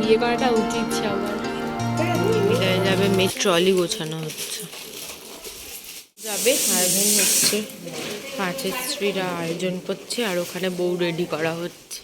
বিয়ে করাটা উচিত সবার। বিদায় যাবে, মেয়ে ট্রলি গোছানো হচ্ছে, যাবে আয়োজন হচ্ছে, পাঁচের স্ত্রীরা আয়োজন করছে আর ওখানে বউ রেডি করা হচ্ছে।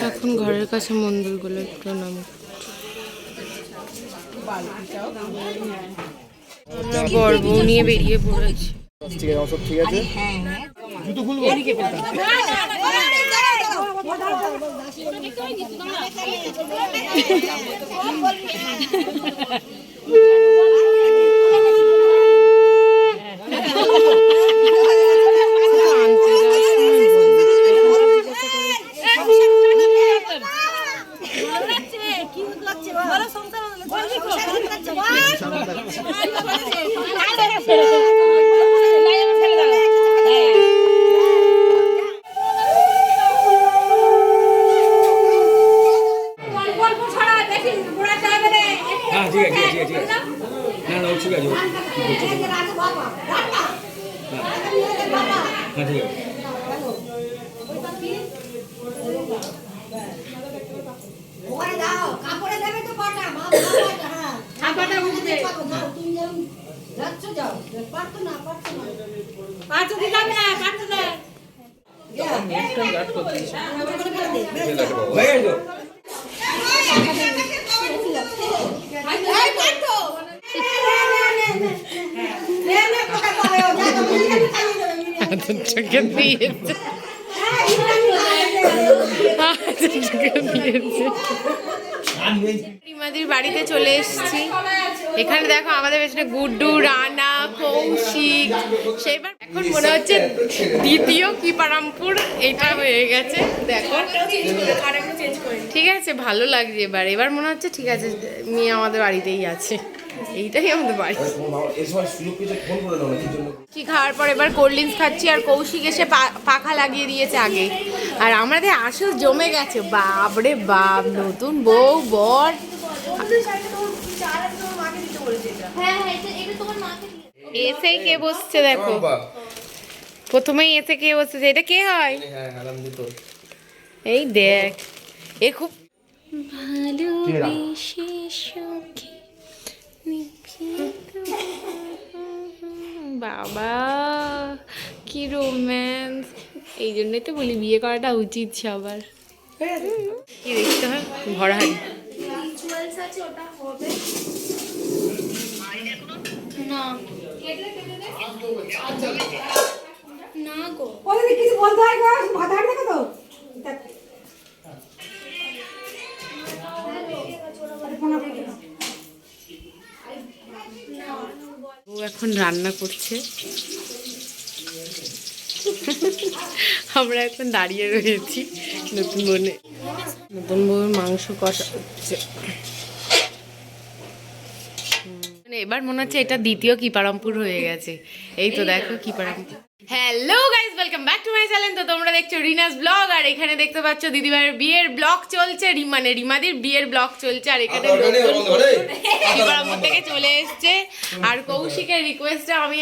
এখন ঘরের কাছে মন্দিরগুলো প্রণাম। বর বউ নিয়ে বেরিয়ে পড়েছে। ঠিক আছে, জুতো খুলবো। রিমাদির বাড়িতে চলে এসেছি। এখানে দেখো আমাদের পেছনে গুড্ডু, রানা, কৌশিক। সেবার এখন মনে হচ্ছে দ্বিতীয় কিপারামপুর এটা হয়ে গেছে। দেখো ঠিক আছে, ভালো লাগছে। এবার মনে হচ্ছে ঠিক আছে, মেয়ে আমাদের বাড়িতেই আছে, এইটাই আমাদের বাড়ি। কি খাওয়ার পর এবার কোল্ড ড্রিঙ্কস খাচ্ছি, আর কৌশিক এসে পাখা লাগিয়ে দিয়েছে আগে। আর আমাদের আসল জমে গেছে, বাপরে বাপ, নতুন বউ বর। এসেই কে বসছে দেখো, প্রথমেই এসে কে বসছে। এটা কে হয়? এই দেখ, এ খুব ভালোবেসে সখী। বাবা কি রোম্যান্স! এই জন্যই তো বলি বিয়ে করাটা উচিত সবার। কি দেখতে হয়? ভরাহারি না না গো, কিছু বলতে হয় গো, ভাত হাঁড়ি দেখো তো। ও এখন রান্না করছে, আমরা এখন দাঁড়িয়ে রয়েছি। নতুন বউয়ের মাংস কষা হচ্ছে। এবার মনে হচ্ছে এটা দ্বিতীয় কিপারামপুর হয়ে গেছে। এই তো দেখো কিপারামপুর। Hello guys, welcome back to my channel. তো তোমরা দেখছো রিনাস ব্লগ, আর এখানে দেখতে পাচ্ছ দিদিভাইয়ের বিয়ের ব্লগ চলছে, মানে রিমাদির বিয়ের ব্লগ চলছে। আর এখানে আমার থেকে চলে এসছে, আর কৌশিকের রিকোয়েস্টে আমি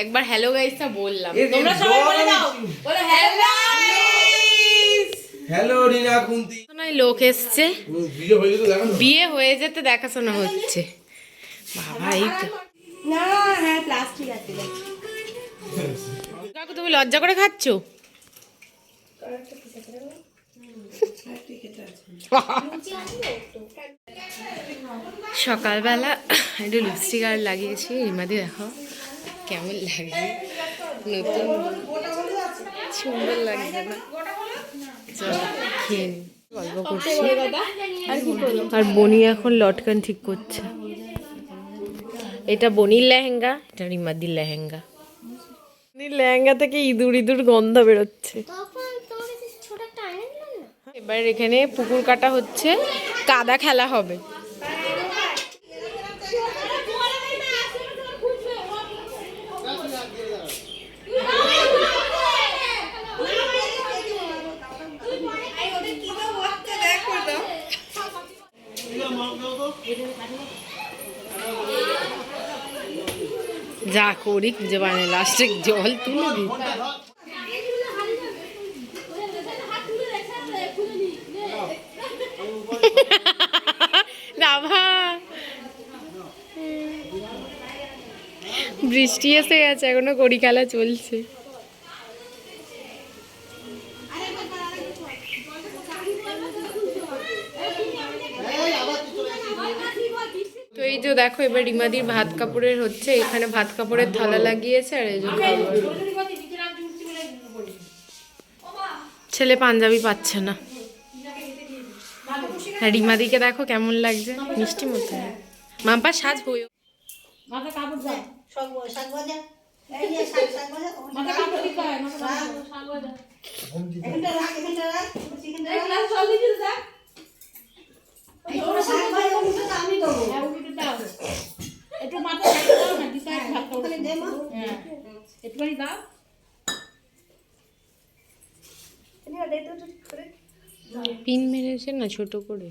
একবার হ্যালো গাইসটা বললাম। তোমরা সবাই বলে দাও, বলো হ্যালো গাইস। হ্যালো রিনা কুন্তি। লোক এসছে, বিয়ে হয়ে যেতে দেখাশোনা হচ্ছে। বাবা এই তো না, হ্যাঁ প্লাস্টিক আছে। কাকু তুমি লজ্জা করে খাচ্ছো? সকালবেলা একটু লিপস্টিক আর লাগিয়েছি। রিমাদি দেখো কেমন লাগছে, নতুন সুন্দর লাগছে না? খেয়ে নি, গল্প করছি। আর বনি এখন লটকান ঠিক করছে। এটা বনির লেহেঙ্গা, এটা রিমাদির লেহেঙ্গা। লেহেঙ্গা থেকে ইঁদুর ইঁদুর গন্ধ বেরোচ্ছে। এবার এখানে পুকুর কাটা হচ্ছে, কাদা খেলা হবে। যা করি খুঁজে পায় না, লাস্টে জল তুলে দিই। বৃষ্টি এসে গেছে, এখনো কড়ি খেলা চলছে। তো এই যে দেখো, এবার রিমাদির ভাত কাপড়ের হচ্ছে, এখানে ভাত কাপড়ের থালা লাগিয়েছে। আর এই যে ছেলে পাঞ্জাবি পাচ্ছে না। আর রিমাদিকে দেখো কেমন লাগছে, মিষ্টি মতো। মাম্পা সাজ হয়ে পিন মেরেছে না ছোট করে।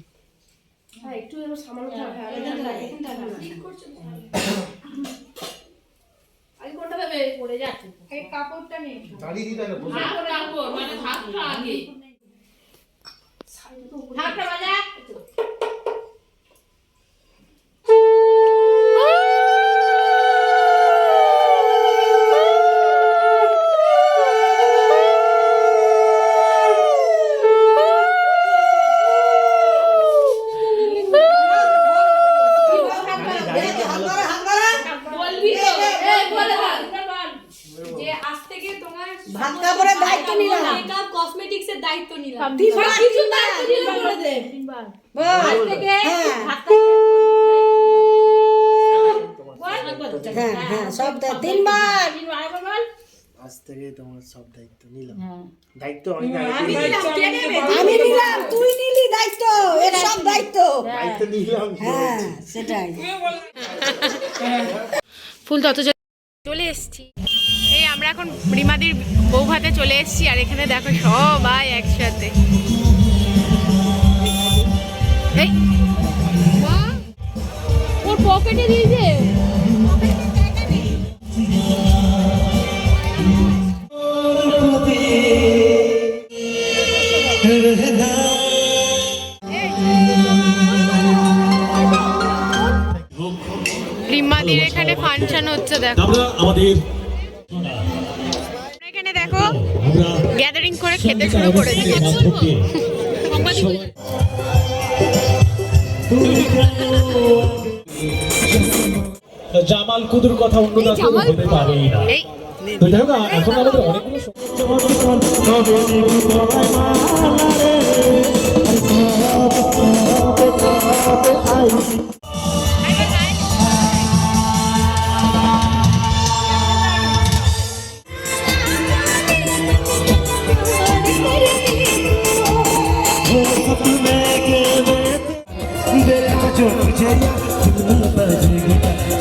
ভাত কাপড়ের দায়িত্ব নিলাম, মেকআপ কসমেটিক্সের দায়িত্ব নিলাম, তিনবার কিছু দায়িত্ব নিলাম বলে দে। বল থেকে হ্যাঁ হ্যাঁ সব তিনবার। আজ থেকে তোমার সব দায়িত্ব নিলাম। দায়িত্ব অনেক আমি নিলাম, তুই নিলি দায়িত্ব, এর সব দায়িত্ব দায়িত্ব নিলাম। হ্যাঁ সেটাই। ফুল তত চলে এসছি। এই আমরা এখন রিমাদির বউ ভাতে চলে এসছি। আর এখানে দেখো সবাই একসাথে। এই ওর পকেটে দিয়েছে। রিমাদির এখানে ফাংশন হচ্ছে, দেখো এখানে দেখো গ্যাদারিং করে খেতে শুরু করেছে। জামাল কুদুর কথা অন্য কেউ বলতে পারেই না। তো দেখো না, এখন আমাদের অনেকগুলো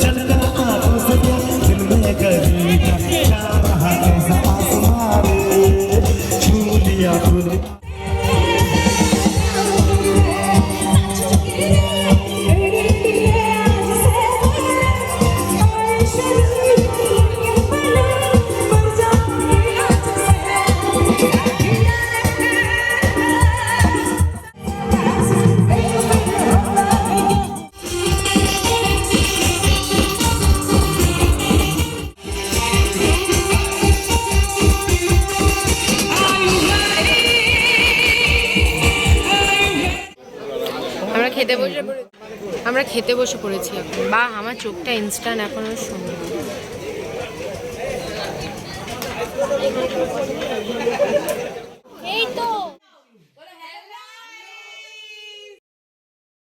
चलता आंखों से दिल में करेगा, क्या रहा है খেতে বসে পড়েছি। আমরা খেতে বসে পড়েছি এখন। বাহ, আমার চোখটা ইনস্ট্যান্ট এখনো সুন্দর।